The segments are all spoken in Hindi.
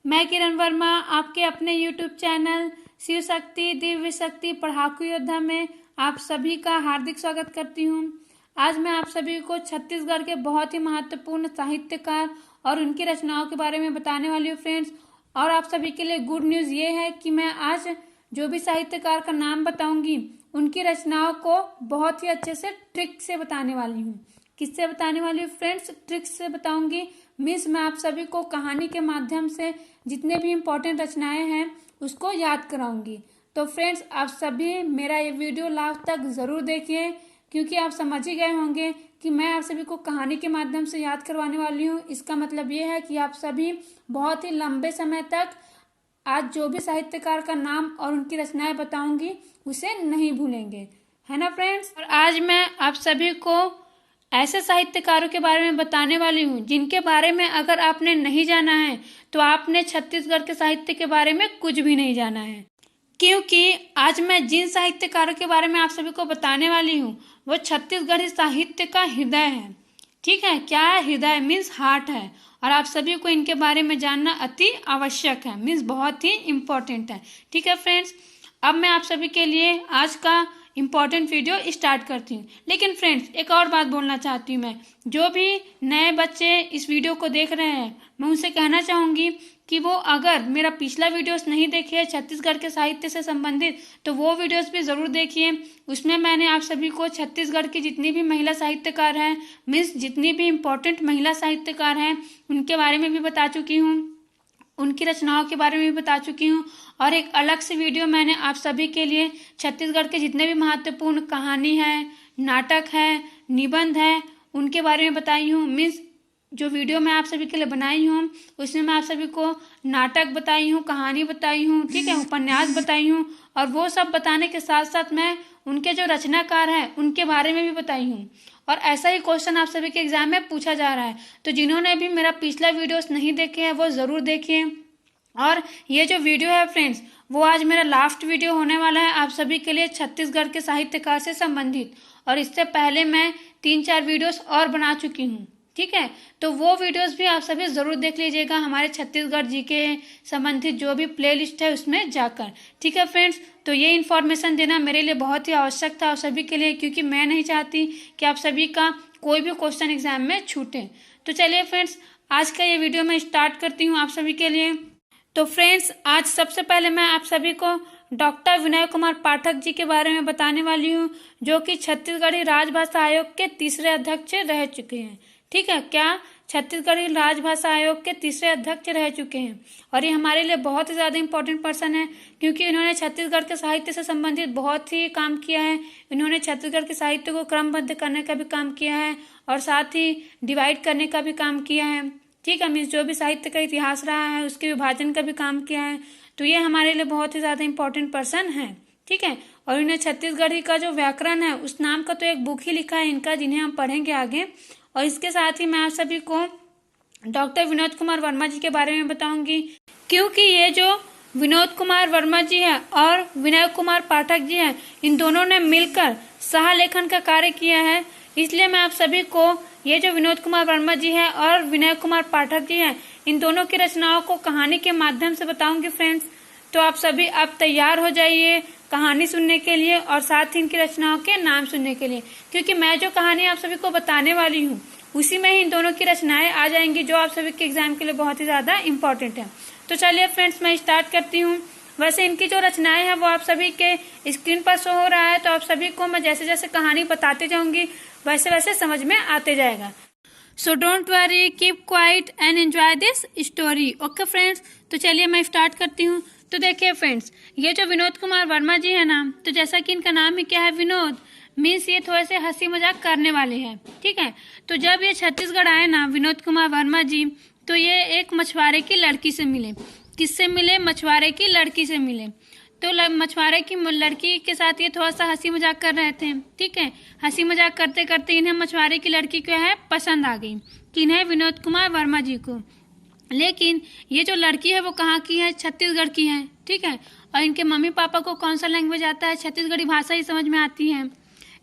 मैं किरण वर्मा आपके अपने यूट्यूब चैनल शिव शक्ति दिव्य शक्ति पढ़ाकू योद्धा में आप सभी का हार्दिक स्वागत करती हूँ। आज मैं आप सभी को छत्तीसगढ़ के बहुत ही महत्वपूर्ण साहित्यकार और उनकी रचनाओं के बारे में बताने वाली हूँ फ्रेंड्स। और आप सभी के लिए गुड न्यूज़ ये है कि मैं आज जो भी साहित्यकार का नाम बताऊंगी उनकी रचनाओं को बहुत ही अच्छे से ट्रिक से बताने वाली हूँ। किससे बताने वाली हूँ फ्रेंड्स? ट्रिक्स से बताऊंगी। मीन्स मैं आप सभी को कहानी के माध्यम से जितने भी इम्पोर्टेंट रचनाएं हैं उसको याद कराऊंगी। तो फ्रेंड्स आप सभी मेरा ये वीडियो लास्ट तक ज़रूर देखिए, क्योंकि आप समझ ही गए होंगे कि मैं आप सभी को कहानी के माध्यम से याद करवाने वाली हूँ। इसका मतलब ये है कि आप सभी बहुत ही लंबे समय तक आज जो भी साहित्यकार का नाम और उनकी रचनाएं बताऊंगी उसे नहीं भूलेंगे, है ना फ्रेंड्स। और आज मैं आप सभी को ऐसे साहित्यकारों के बारे में बताने वाली हूँ जिनके बारे में अगर आपने नहीं जाना है तो आपने छत्तीसगढ़ के साहित्य के बारे में कुछ भी नहीं जाना है। क्योंकि आज मैं जिन साहित्यकारों के बारे में आप सभी को बताने वाली हूँ वो छत्तीसगढ़ी साहित्य का हृदय है। ठीक है, क्या है? हृदय मीन्स हार्ट है। और आप सभी को इनके बारे में जानना अति आवश्यक है, मीन्स बहुत ही इम्पोर्टेंट है। ठीक है फ्रेंड्स, अब मैं आप सभी के लिए आज का इम्पॉर्टेंट वीडियो स्टार्ट करती हूँ। लेकिन फ्रेंड्स एक और बात बोलना चाहती हूँ, मैं जो भी नए बच्चे इस वीडियो को देख रहे हैं मैं उनसे कहना चाहूँगी कि वो अगर मेरा पिछला वीडियोस नहीं देखे है छत्तीसगढ़ के साहित्य से संबंधित तो वो वीडियोस भी ज़रूर देखिए। उसमें मैंने आप सभी को छत्तीसगढ़ की जितनी भी महिला साहित्यकार हैं, मीन्स जितनी भी इम्पोर्टेंट महिला साहित्यकार हैं उनके बारे में भी बता चुकी हूँ, उनकी रचनाओं के बारे में भी बता चुकी हूँ। और एक अलग से वीडियो मैंने आप सभी के लिए छत्तीसगढ़ के जितने भी महत्वपूर्ण कहानी है, नाटक है, निबंध है उनके बारे में बताई हूँ। मीन्स जो वीडियो मैं आप सभी के लिए बनाई हूँ उसमें मैं आप सभी को नाटक बताई हूँ, कहानी बताई हूँ, ठीक है, उपन्यास बताई हूँ। और वो सब बताने के साथ साथ मैं उनके जो रचनाकार हैं उनके बारे में भी बताई हूँ। और ऐसा ही क्वेश्चन आप सभी के एग्जाम में पूछा जा रहा है, तो जिन्होंने भी मेरा पिछला वीडियोस नहीं देखे हैं वो ज़रूर देखिए। और ये जो वीडियो है फ्रेंड्स वो आज मेरा लास्ट वीडियो होने वाला है आप सभी के लिए छत्तीसगढ़ के साहित्यकार से संबंधित। और इससे पहले मैं 3-4 वीडियोस और बना चुकी हूँ, ठीक है, तो वो वीडियोस भी आप सभी ज़रूर देख लीजिएगा हमारे छत्तीसगढ़ जी के संबंधित जो भी प्लेलिस्ट है उसमें जाकर। ठीक है फ्रेंड्स, तो ये इन्फॉर्मेशन देना मेरे लिए बहुत ही आवश्यक था आप सभी के लिए, क्योंकि मैं नहीं चाहती कि आप सभी का कोई भी क्वेश्चन एग्जाम में छूटे। तो चलिए फ्रेंड्स आज का ये वीडियो मैं स्टार्ट करती हूँ आप सभी के लिए। तो फ्रेंड्स आज सबसे पहले मैं आप सभी को डॉक्टर विनय कुमार पाठक जी के बारे में बताने वाली हूँ, जो कि छत्तीसगढ़ी राजभाषा आयोग के तीसरे अध्यक्ष रह चुके हैं। ठीक है, क्या? छत्तीसगढ़ी राजभाषा आयोग के तीसरे अध्यक्ष रह चुके हैं। और ये हमारे लिए बहुत ही ज़्यादा इंपॉर्टेंट पर्सन है, क्योंकि इन्होंने छत्तीसगढ़ के साहित्य से संबंधित बहुत ही काम किया है। इन्होंने छत्तीसगढ़ के साहित्य को क्रमबद्ध करने का भी काम किया है और साथ ही डिवाइड करने का भी काम किया है। ठीक है, मीन्स जो भी साहित्य का इतिहास रहा है उसके विभाजन का भी काम किया है। तो ये हमारे लिए बहुत ही ज़्यादा इंपॉर्टेंट पर्सन है। ठीक है, और इन्हें छत्तीसगढ़ी का जो व्याकरण है उस नाम का तो एक बुक ही लिखा है इनका, जिन्हें हम पढ़ेंगे आगे। और इसके साथ ही मैं आप सभी को डॉक्टर विनोद कुमार वर्मा जी के बारे में बताऊंगी, क्योंकि ये जो विनोद कुमार वर्मा जी है और विनय कुमार पाठक जी हैं इन दोनों ने मिलकर सह लेखन का कार्य किया है। इसलिए मैं आप सभी को ये जो विनोद कुमार वर्मा जी हैं और विनय कुमार पाठक जी हैं इन दोनों की रचनाओं को कहानी के माध्यम से बताऊंगी फ्रेंड्स। तो आप सभी आप तैयार हो जाइए कहानी सुनने के लिए और साथ ही इनकी रचनाओं के नाम सुनने के लिए, क्योंकि मैं जो कहानी आप सभी को बताने वाली हूँ उसी में ही इन दोनों की रचनाएं आ जाएंगी जो आप सभी के एग्जाम के लिए बहुत ही ज़्यादा इंपॉर्टेंट है। तो चलिए फ्रेंड्स मैं स्टार्ट करती हूँ। वैसे इनकी जो रचनाएं हैं वो आप सभी के स्क्रीन पर शो हो रहा है, तो आप सभी को मैं जैसे जैसे कहानी बताते जाऊंगी वैसे वैसे समझ में आते जाएगा। So don't worry, keep quiet and enjoy this story. Okay friends, तो चलिए मैं स्टार्ट करती हूँ। तो देखिए फ्रेंड्स ये जो विनोद कुमार वर्मा जी है ना, तो जैसा कि इनका नाम ही क्या है विनोद, मीन्स ये थोड़े से हंसी मजाक करने वाले हैं। ठीक है, तो जब ये छत्तीसगढ़ आए ना विनोद कुमार वर्मा जी, तो ये एक मछुआरे की लड़की से मिले। किससे मिले? मछुआरे की लड़की से मिले। तो मछुआरे की लड़की के साथ ये थोड़ा सा हंसी मजाक कर रहे थे। ठीक है, हंसी मजाक करते करते इन्हें मछुआरे की लड़की क्या है पसंद आ गई, किन्हें? विनोद कुमार वर्मा जी को। लेकिन ये जो लड़की है वो कहाँ की है? छत्तीसगढ़ की है। ठीक है, और इनके मम्मी पापा को कौन सा लैंग्वेज आता है? छत्तीसगढ़ी भाषा ही समझ में आती है।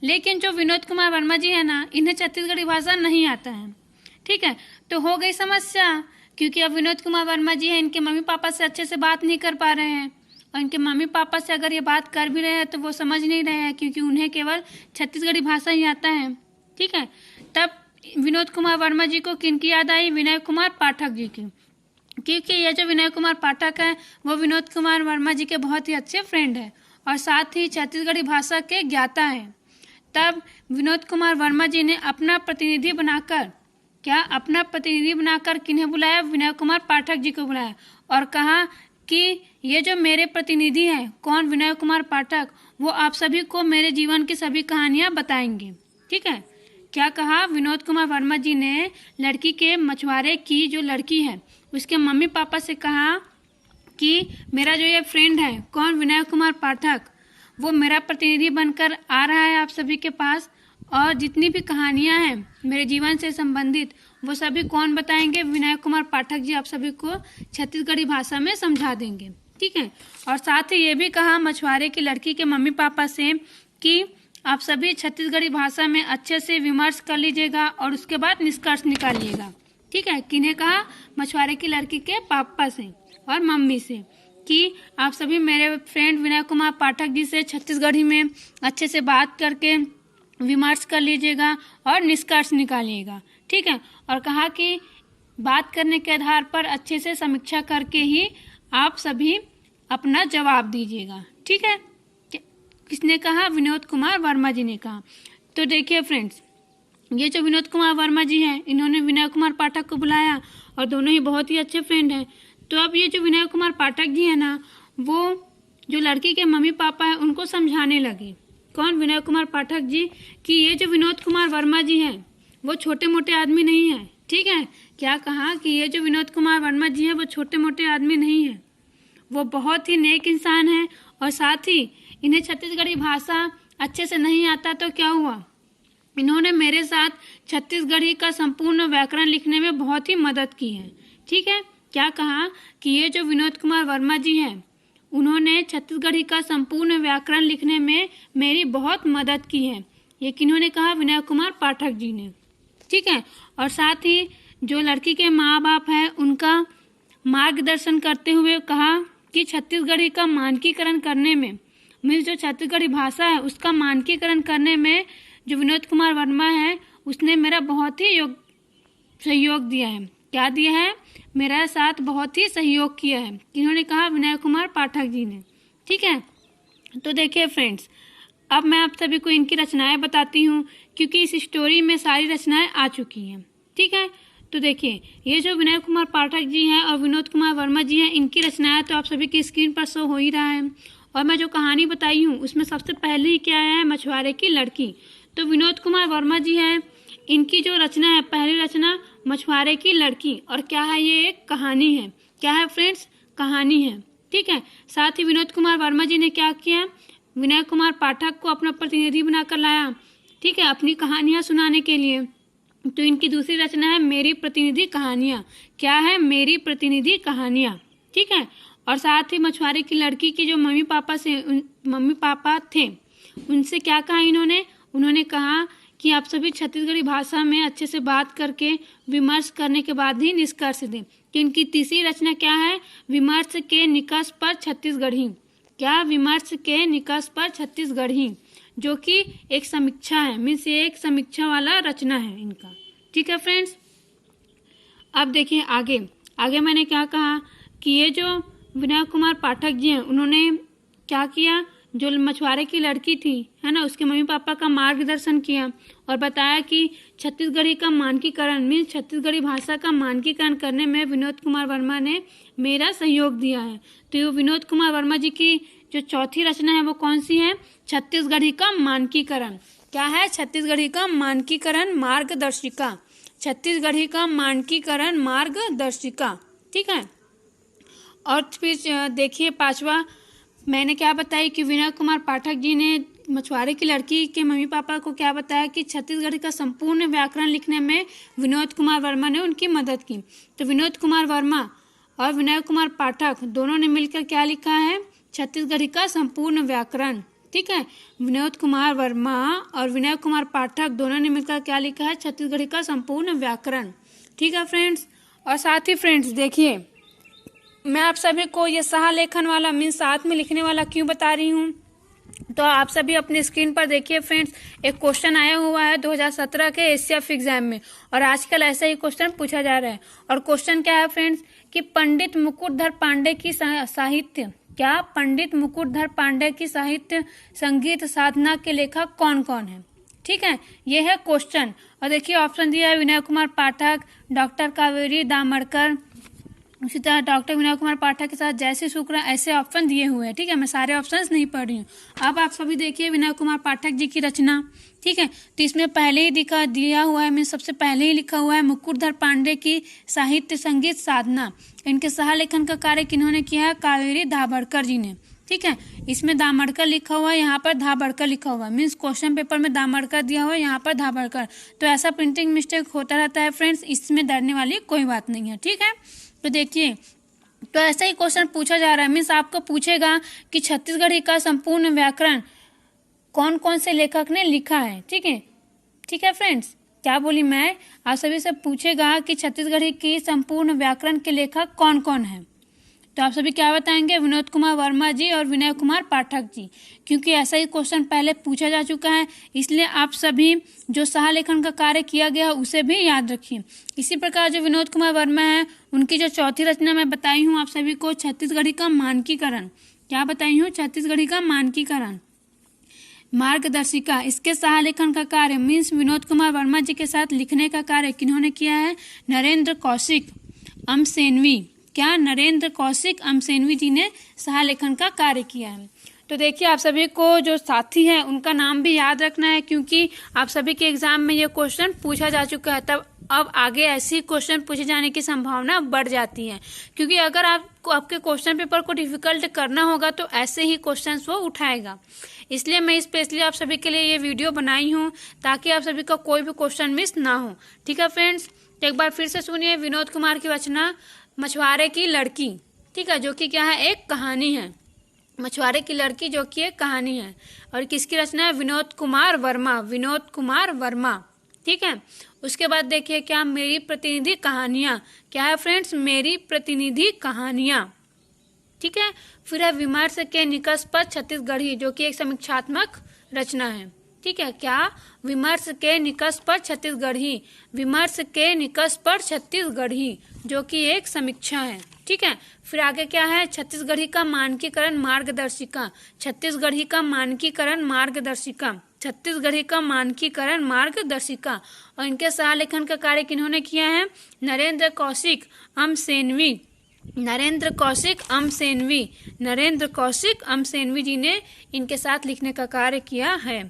लेकिन जो विनोद कुमार वर्मा जी है ना, इन्हें छत्तीसगढ़ी भाषा नहीं आता है। ठीक है, तो हो गई समस्या क्योंकि अब विनोद कुमार वर्मा जी हैं, इनके मम्मी पापा से अच्छे से बात नहीं कर पा रहे हैं, और इनके मम्मी पापा से अगर ये बात कर भी रहे हैं तो वो समझ नहीं रहे हैं, क्योंकि उन्हें केवल छत्तीसगढ़ी भाषा ही आता है। ठीक है, तब विनोद कुमार वर्मा जी को किनकी याद आई? विनय कुमार पाठक जी की, क्योंकि ये जो विनय कुमार पाठक है वो विनोद कुमार वर्मा जी के बहुत ही अच्छे फ्रेंड हैं और साथ ही छत्तीसगढ़ी भाषा के ज्ञाता हैं। तब विनोद कुमार वर्मा जी ने अपना प्रतिनिधि बनाकर किन्हें बुलाया? विनय कुमार पाठक जी को बुलाया और कहा कि ये जो मेरे प्रतिनिधि हैं, कौन? विनय कुमार पाठक, वो आप सभी को मेरे जीवन की सभी कहानियां बताएंगे। ठीक है, क्या कहा विनोद कुमार वर्मा जी ने? लड़की के मछुआरे की जो लड़की है उसके मम्मी पापा से कहा कि मेरा जो ये फ्रेंड है, कौन? विनय कुमार पाठक, वो मेरा प्रतिनिधि बनकर आ रहा है आप सभी के पास, और जितनी भी कहानियां हैं मेरे जीवन से संबंधित वो सभी कौन बताएंगे? विनय कुमार पाठक जी आप सभी को छत्तीसगढ़ी भाषा में समझा देंगे। ठीक है, और साथ ही ये भी कहा मछुआरे की लड़की के मम्मी पापा से कि आप सभी छत्तीसगढ़ी भाषा में अच्छे से विमर्श कर लीजिएगा और उसके बाद निष्कर्ष निकालिएगा। ठीक है, किन्हें कहा? मछुआरे की लड़की के पापा से और मम्मी से कि आप सभी मेरे फ्रेंड विनय कुमार पाठक जी से छत्तीसगढ़ी में अच्छे से बात करके विमर्श कर लीजिएगा और निष्कर्ष निकालिएगा। ठीक है, और कहा कि बात करने के आधार पर अच्छे से समीक्षा करके ही आप सभी अपना जवाब दीजिएगा। ठीक है, किसने कहा? विनोद कुमार वर्मा जी ने कहा। तो देखिए फ्रेंड्स, ये जो विनोद कुमार वर्मा जी हैं, इन्होंने विनय कुमार पाठक को बुलाया और दोनों ही बहुत ही अच्छे फ्रेंड हैं। तो अब ये जो विनय कुमार पाठक जी है ना, वो जो लड़की के मम्मी पापा हैं उनको समझाने लगे। कौन? विनय कुमार पाठक जी, कि ये जो विनोद कुमार वर्मा जी हैं वो छोटे मोटे आदमी नहीं है। ठीक है, क्या कहा? कि ये जो विनोद कुमार वर्मा जी हैं वो छोटे मोटे आदमी नहीं है, वो बहुत ही नेक इंसान है, और साथ ही इन्हें छत्तीसगढ़ी भाषा अच्छे से नहीं आता। तो क्या हुआ? इन्होंने मेरे साथ छत्तीसगढ़ी का संपूर्ण व्याकरण लिखने में बहुत ही मदद की है। ठीक है, क्या कहा? कि ये जो विनोद कुमार वर्मा जी हैं उन्होंने छत्तीसगढ़ी का संपूर्ण व्याकरण लिखने में मेरी बहुत मदद की है। ये किन्होंने कहा? विनय कुमार पाठक जी ने। ठीक है, और साथ ही जो लड़की के माँ बाप हैं उनका मार्गदर्शन करते हुए कहा कि छत्तीसगढ़ी का मानकीकरण करने में, मीन्स जो छत्तीसगढ़ी भाषा है उसका मानकीकरण करने में जो विनोद कुमार वर्मा है उसने मेरा बहुत ही सहयोग दिया है। क्या दिया है? मेरा साथ बहुत ही सहयोग किया है। इन्होंने कहा? विनय कुमार पाठक जी ने। ठीक है, तो देखिए फ्रेंड्स, अब मैं आप सभी को इनकी रचनाएं बताती हूँ, क्योंकि इस स्टोरी में सारी रचनाएं आ चुकी हैं। ठीक है, तो देखिए ये जो विनय कुमार पाठक जी हैं और विनोद कुमार वर्मा जी हैं, इनकी रचनाएं तो आप सभी की स्क्रीन पर शो हो ही रहा है। और मैं जो कहानी बताई हूँ उसमें सबसे पहले ही क्या है? मछुआरे की लड़की। तो विनोद कुमार वर्मा जी हैं, इनकी जो रचना है, पहली रचना मछुआरे की लड़की, और क्या है? ये एक कहानी है। क्या है फ्रेंड्स? कहानी है। ठीक है, साथ ही विनोद कुमार वर्मा जी ने क्या किया? विनय कुमार पाठक को अपना प्रतिनिधि बनाकर लाया। ठीक है, अपनी कहानियां सुनाने के लिए। तो इनकी दूसरी रचना है मेरी प्रतिनिधि कहानियां। क्या है? मेरी प्रतिनिधि कहानियां। ठीक है, और साथ ही मछुआरे की लड़की के जो मम्मी पापा थे उनसे क्या कहा इन्होंने? उन्होंने कहा कि आप सभी छत्तीसगढ़ी भाषा में अच्छे से बात करके विमर्श करने के बाद ही निष्कर्ष दें। तो इनकी तीसरी रचना क्या है? विमर्श के निष्कर्ष पर छत्तीसगढ़ी। क्या? विमर्श के निष्कर्ष पर छत्तीसगढ़ी, जो कि एक समीक्षा है, मीन्स ये एक समीक्षा वाला रचना है इनका। ठीक है फ्रेंड्स, अब देखिए आगे मैंने क्या कहा कि ये जो विनय कुमार पाठक जी हैं उन्होंने क्या किया? जो मछुआरे की लड़की थी है ना, उसके मम्मी पापा का मार्गदर्शन किया और बताया कि छत्तीसगढ़ी का मानकीकरण, मीन्स छत्तीसगढ़ी भाषा का मानकीकरण करने में विनोद कुमार वर्मा ने मेरा सहयोग दिया है। तो ये विनोद कुमार वर्मा जी की जो चौथी रचना है वो कौन सी है? छत्तीसगढ़ी का मानकीकरण। क्या है? छत्तीसगढ़ी का मानकीकरण मार्गदर्शिका। छत्तीसगढ़ी का मानकीकरण मार्गदर्शिका। ठीक है, और फिर देखिए पांचवा मैंने क्या बताई कि विनय कुमार पाठक जी ने मछुआरे की लड़की के मम्मी पापा को क्या बताया कि छत्तीसगढ़ी का संपूर्ण व्याकरण लिखने में विनोद कुमार वर्मा ने उनकी मदद की। तो विनोद कुमार वर्मा और विनय कुमार पाठक दोनों ने मिलकर क्या लिखा है? छत्तीसगढ़ी का संपूर्ण व्याकरण। ठीक है, विनोद कुमार वर्मा और विनय कुमार पाठक दोनों ने मिलकर क्या लिखा है? छत्तीसगढ़ी का संपूर्ण व्याकरण। ठीक है फ्रेंड्स, और साथ ही फ्रेंड्स देखिए, मैं आप सभी को ये सह लेखन वाला मीन्स साथ में लिखने वाला क्यों बता रही हूँ। तो आप सभी अपने स्क्रीन पर देखिए फ्रेंड्स, एक क्वेश्चन आया हुआ है 2017 के एसएफ एग्जाम में, और आजकल ऐसा ही क्वेश्चन पूछा जा रहा है। और क्वेश्चन क्या है फ्रेंड्स कि पंडित मुकुटधर पांडे की साहित्य, क्या पंडित मुकुटधर पांडे की साहित्य संगीत साधना के लेखक कौन कौन है। ठीक है, ये है क्वेश्चन। और देखिए ऑप्शन दिया है विनय कुमार पाठक, डॉक्टर कावेरी दामड़कर, उसी तरह डॉक्टर विनय कुमार पाठक के साथ जयश्री शुक्ला, ऐसे ऑप्शन दिए हुए हैं। ठीक है, मैं सारे ऑप्शंस नहीं पढ़ रही हूँ। अब आप सभी देखिए विनय कुमार पाठक जी की रचना। ठीक है, तो इसमें पहले ही दिया हुआ है, मैं सबसे पहले ही लिखा हुआ है मुकुटधर पांडे की साहित्य संगीत साधना। इनके सह लेखन का कार्य किन्होंने किया है, कावेरी दाभड़कर जी ने। ठीक है, इसमें दामड़कर लिखा हुआ है, यहाँ पर धाबड़कर लिखा हुआ है, मीन्स क्वेश्चन पेपर में दामड़कर दिया हुआ है, यहाँ पर धाबड़कर। तो ऐसा प्रिंटिंग मिस्टेक होता रहता है फ्रेंड्स, इसमें डरने वाली कोई बात नहीं है। ठीक है, तो देखिए, तो ऐसा ही क्वेश्चन पूछा जा रहा है, मीन्स आपको पूछेगा कि छत्तीसगढ़ी का संपूर्ण व्याकरण कौन कौन से लेखक ने लिखा है। ठीक है, ठीक है फ्रेंड्स, क्या बोली मैं, आप सभी से पूछेगा कि छत्तीसगढ़ी की संपूर्ण व्याकरण के लेखक कौन कौन है। तो आप सभी क्या बताएंगे, विनोद कुमार वर्मा जी और विनय कुमार पाठक जी, क्योंकि ऐसा ही क्वेश्चन पहले पूछा जा चुका है, इसलिए आप सभी जो सह लेखन का कार्य किया गया उसे भी याद रखिए। इसी प्रकार जो विनोद कुमार वर्मा है, उनकी जो चौथी रचना मैं बताई हूँ आप सभी को, छत्तीसगढ़ी का मानकीकरण। क्या बताई हूँ, छत्तीसगढ़ी का मानकीकरण मार्गदर्शिका। इसके सह लेखन का कार्य मीन्स विनोद कुमार वर्मा जी के साथ लिखने का कार्य किन्होंने किया है, नरेंद्र कौशिक अमसेनवी। क्या, नरेंद्र कौशिक अमसेनवी जी ने सह लेखन का कार्य किया है। तो देखिए, आप सभी को जो साथी हैं उनका नाम भी याद रखना है, क्योंकि आप सभी के एग्जाम में ये क्वेश्चन पूछा जा चुका है। तब अब आगे ऐसे क्वेश्चन पूछे जाने की संभावना बढ़ जाती है, क्योंकि अगर आपको आपके क्वेश्चन पेपर को डिफिकल्ट करना होगा तो ऐसे ही क्वेश्चन वो उठाएगा। इसलिए मैं स्पेशली आप सभी के लिए ये वीडियो बनाई हूँ, ताकि आप सभी का कोई भी क्वेश्चन मिस ना हो। ठीक है फ्रेंड्स, तो एक बार फिर से सुनिए विनोद कुमार की रचना मछुआरे की लड़की। ठीक है, जो कि क्या है, एक कहानी है। मछुआरे की लड़की जो कि एक कहानी है, और किसकी रचना है, विनोद कुमार वर्मा, विनोद कुमार वर्मा। ठीक है, उसके बाद देखिए क्या, मेरी प्रतिनिधि कहानियाँ। क्या है फ्रेंड्स, मेरी प्रतिनिधि कहानियाँ। ठीक है, फिर है विमर्श के निकष पर छत्तीसगढ़ी, जो कि एक समीक्षात्मक रचना है। ठीक है, क्या, विमर्श के निकष पर छत्तीसगढ़ी, विमर्श के निकष पर छत्तीसगढ़ी, जो कि एक समीक्षा है। ठीक है, फिर आगे क्या है, छत्तीसगढ़ी का मानकीकरण मार्गदर्शिका, छत्तीसगढ़ी का मानकीकरण मार्गदर्शिका, छत्तीसगढ़ी का मानकीकरण मार्गदर्शिका। और इनके सह लेखन का कार्य किन्होंने किया है, नरेंद्र कौशिक अमसेनवी, नरेंद्र कौशिक अमसेनवी, नरेंद्र कौशिक अमसेनवी जी ने इनके साथ लिखने का कार्य किया है।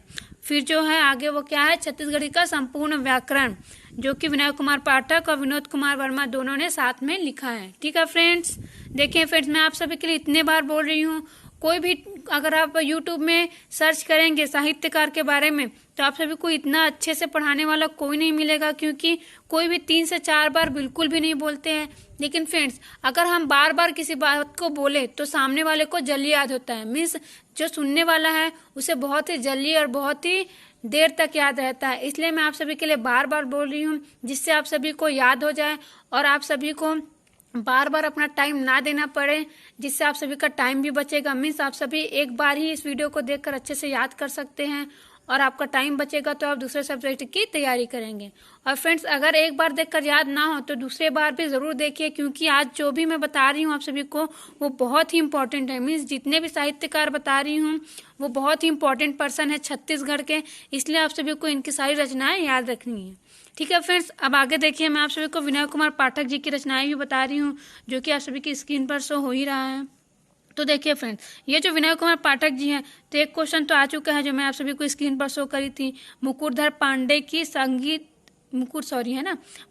फिर जो है आगे वो क्या है, छत्तीसगढ़ी का संपूर्ण व्याकरण, जो कि विनय कुमार पाठक और विनोद कुमार वर्मा दोनों ने साथ में लिखा है। ठीक है फ्रेंड्स, देखिए फ्रेंड्स, मैं आप सभी के लिए इतने बार बोल रही हूँ, कोई भी अगर आप यूट्यूब में सर्च करेंगे साहित्यकार के बारे में, तो आप सभी को इतना अच्छे से पढ़ाने वाला कोई नहीं मिलेगा, क्योंकि कोई भी 3 से 4 बार बिल्कुल भी नहीं बोलते हैं। लेकिन फ्रेंड्स, अगर हम बार बार किसी बात को बोले तो सामने वाले को जल्दी याद होता है, मीन्स जो सुनने वाला है उसे बहुत ही जल्दी और बहुत ही देर तक याद रहता है। इसलिए मैं आप सभी के लिए बार बार बोल रही हूँ, जिससे आप सभी को याद हो जाए और आप सभी को बार बार अपना टाइम ना देना पड़े, जिससे आप सभी का टाइम भी बचेगा। मीन्स आप सभी एक बार ही इस वीडियो को देखकर अच्छे से याद कर सकते हैं, और आपका टाइम बचेगा तो आप दूसरे सब्जेक्ट की तैयारी करेंगे। और फ्रेंड्स, अगर एक बार देखकर याद ना हो तो दूसरे बार भी ज़रूर देखिए, क्योंकि आज जो भी मैं बता रही हूँ आप सभी को वो बहुत ही इंपॉर्टेंट है। मीन्स जितने भी साहित्यकार बता रही हूँ वो बहुत ही इंपॉर्टेंट पर्सन है छत्तीसगढ़ के, इसलिए आप सभी को इनकी सारी रचनाएं याद रखनी है। ठीक है फ्रेंड्स, अब आगे देखिए, मैं आप सभी को विनय कुमार पाठक जी की रचनाएं भी बता रही हूँ, जो कि आप सभी की स्क्रीन पर शो हो ही रहा है। तो देखिए फ्रेंड्स, ये जो विनय कुमार पाठक जी हैं, तो एक क्वेश्चन तो आ चुका है जो मैं आप सभी को स्क्रीन पर शो करी थी, मुकुटधर पांडे की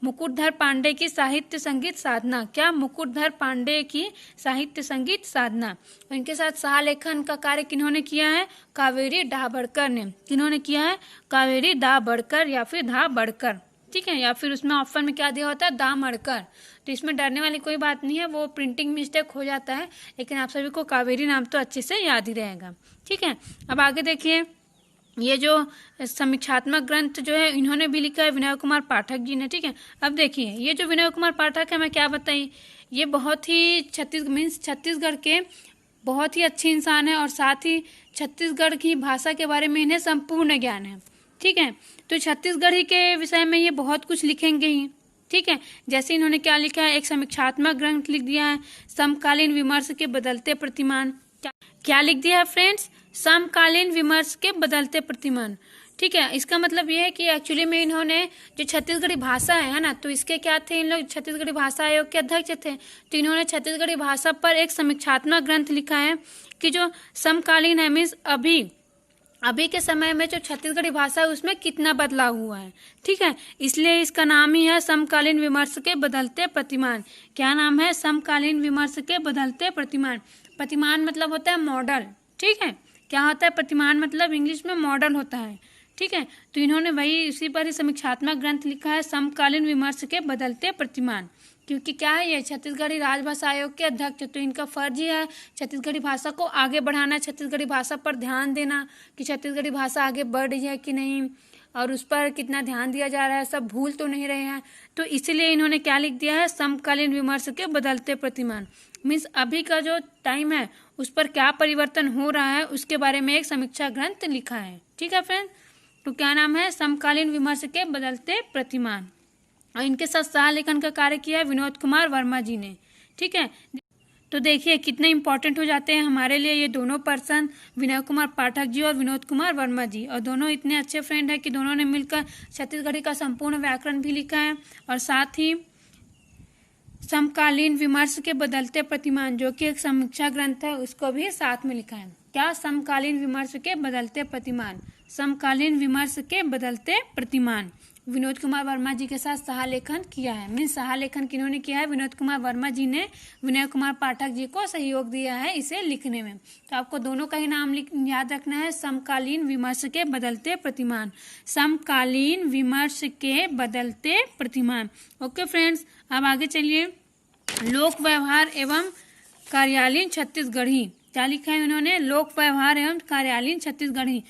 मुकुटधर पांडे की साहित्य संगीत साधना। क्या, मुकुटधर पांडे की साहित्य संगीत साधना। इनके साथ सह लेखन का कार्य किन्होंने किया है, कावेरी दाभड़कर ने। किन्होंने किया है, कावेरी दाभड़कर या फिर धाबड़कर। ठीक है, या फिर उसमें ऑप्शन में क्या दिया होता है, दामड़कर। तो इसमें डरने वाली कोई बात नहीं है, वो प्रिंटिंग मिस्टेक हो जाता है, लेकिन आप सभी को कावेरी नाम तो अच्छे से याद ही रहेगा। ठीक है, अब आगे देखिए, ये जो समीक्षात्मक ग्रंथ जो है इन्होंने भी लिखा है विनय कुमार पाठक जी ने। ठीक है, अब देखिए ये जो विनय कुमार पाठक है, मैं क्या बताई, ये बहुत ही छत्तीसगढ़ के बहुत ही अच्छे इंसान है और साथ ही छत्तीसगढ़ की भाषा के बारे में इन्हें संपूर्ण ज्ञान है। ठीक है, तो छत्तीसगढ़ी के विषय में ये बहुत कुछ लिखेंगे ही। ठीक है, जैसे इन्होंने क्या लिखा है, एक समीक्षात्मक ग्रंथ लिख दिया है, समकालीन विमर्श के बदलते प्रतिमान। क्या लिख दिया है फ्रेंड्स, समकालीन विमर्श के बदलते प्रतिमान। ठीक है, इसका मतलब ये है कि एक्चुअली में इन्होंने जो छत्तीसगढ़ी भाषा है ना, तो इसके क्या थे, इन लोग छत्तीसगढ़ी भाषा आयोग के अध्यक्ष थे, तो इन्होंने छत्तीसगढ़ी भाषा पर एक समीक्षात्मक ग्रंथ लिखा है कि जो समकालीन है, मीन्स अभी के समय में जो छत्तीसगढ़ी भाषा है उसमें कितना बदलाव हुआ है। ठीक है, इसलिए इसका नाम ही है समकालीन विमर्श के बदलते प्रतिमान। क्या नाम है, समकालीन विमर्श के बदलते प्रतिमान। प्रतिमान मतलब होता है मॉडल। ठीक है, क्या होता है प्रतिमान, मतलब इंग्लिश में मॉडल होता है। ठीक है, तो इन्होंने वही इसी पर ही समीक्षात्मक ग्रंथ लिखा है, समकालीन विमर्श के बदलते प्रतिमान। क्योंकि क्या है, ये छत्तीसगढ़ी राजभाषा आयोग के अध्यक्ष, तो इनका फर्ज ही है छत्तीसगढ़ी भाषा को आगे बढ़ाना, छत्तीसगढ़ी भाषा पर ध्यान देना कि छत्तीसगढ़ी भाषा आगे बढ़ रही है कि नहीं और उस पर कितना ध्यान दिया जा रहा है, सब भूल तो नहीं रहे हैं। तो इसलिए इन्होंने क्या लिख दिया है, समकालीन विमर्श के बदलते प्रतिमान। मीन्स अभी का जो टाइम है उस पर क्या परिवर्तन हो रहा है उसके बारे में एक समीक्षा ग्रंथ लिखा है। ठीक है फ्रेंड, तो क्या नाम है, समकालीन विमर्श के बदलते प्रतिमान। और इनके साथ सह लेखन का कार्य किया है विनोद कुमार वर्मा जी ने। ठीक है, तो देखिए कितने इंपॉर्टेंट हो जाते हैं हमारे लिए ये दोनों पर्सन, विनय कुमार पाठक जी और विनोद कुमार वर्मा जी। और दोनों इतने अच्छे फ्रेंड हैं कि दोनों ने मिलकर छत्तीसगढ़ी का संपूर्ण व्याकरण भी लिखा है और साथ ही समकालीन विमर्श के बदलते प्रतिमान जो कि एक समीक्षा ग्रंथ है उसको भी साथ में लिखा है। क्या, समकालीन विमर्श के बदलते प्रतिमान, समकालीन विमर्श के बदलते प्रतिमान विनोद कुमार वर्मा जी के साथ सहालेखन किया है। मीन्स सहालेखन किन्होंने किया है, विनोद कुमार वर्मा जी ने विनय कुमार पाठक जी को सहयोग दिया है इसे लिखने में। तो आपको दोनों का ही नाम याद रखना है, समकालीन विमर्श के बदलते प्रतिमान, समकालीन विमर्श के बदलते प्रतिमान। ओके फ्रेंड्स, अब आगे चलिए, लोक व्यवहार एवं कार्यालयीन छत्तीसगढ़ी। क्या लिखा है इन्होंने, लोक व्यवहार एवं कार्यालयीन छत्तीसगढ़ी।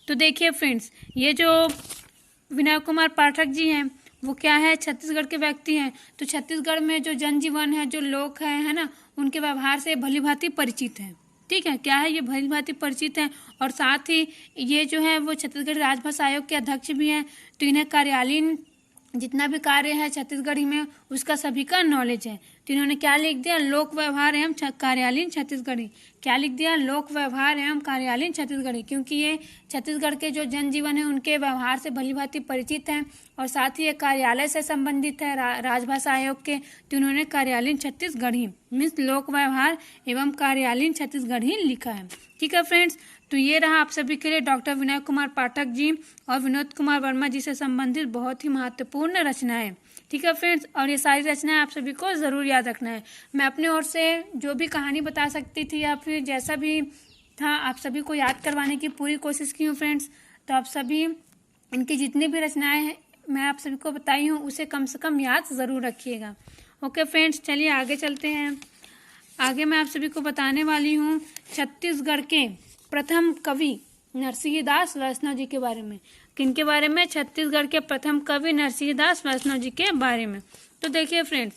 तो देखिए फ्रेंड्स, ये जो विनय कुमार पाठक जी हैं वो क्या है, छत्तीसगढ़ के व्यक्ति हैं। तो छत्तीसगढ़ में जो जनजीवन है, जो लोग है ना, उनके व्यवहार से भली भांति परिचित है। ठीक है, क्या है, ये भली भांति परिचित है और साथ ही ये जो है वो छत्तीसगढ़ राजभाषा आयोग के अध्यक्ष भी हैं। तो इन्हें कार्यालयीन जितना भी कार्य है छत्तीसगढ़ी में उसका सभी का नॉलेज है। तो इन्होंने क्या लिख दिया, लोक व्यवहार एवं कार्यालयीन छत्तीसगढ़ी। क्या लिख दिया, लोक व्यवहार एवं कार्यालयीन छत्तीसगढ़ी, क्योंकि ये छत्तीसगढ़ के जो जनजीवन है उनके व्यवहार से भली भांति परिचित हैं और साथ ही ये कार्यालय से संबंधित है, राजभाषा आयोग के। तो उन्होंने कार्यालयीन छत्तीसगढ़ी मीन्स लोक व्यवहार एवं कार्यालयीन छत्तीसगढ़ी लिखा है। ठीक है फ्रेंड्स, तो ये रहा आप सभी के लिए डॉक्टर विनय कुमार पाठक जी और विनोद कुमार वर्मा जी से संबंधित बहुत ही महत्वपूर्ण रचनाएं। ठीक है फ्रेंड्स, और ये सारी रचनाएं आप सभी को ज़रूर याद रखना है। मैं अपनी ओर से जो भी कहानी बता सकती थी या फिर जैसा भी था आप सभी को याद करवाने की पूरी कोशिश की हूँ फ्रेंड्स। तो आप सभी इनकी जितनी भी रचनाएं हैं मैं आप सभी को बताई हूँ उसे कम से कम याद ज़रूर रखिएगा। ओके फ्रेंड्स, चलिए आगे चलते हैं। आगे मैं आप सभी को बताने वाली हूँ छत्तीसगढ़ के प्रथम कवि नरसिंहदास वैष्णव जी के बारे में। किनके बारे में, छत्तीसगढ़ के प्रथम कवि नरसिंहदास वैष्णव जी के बारे में। तो देखिए फ्रेंड्स,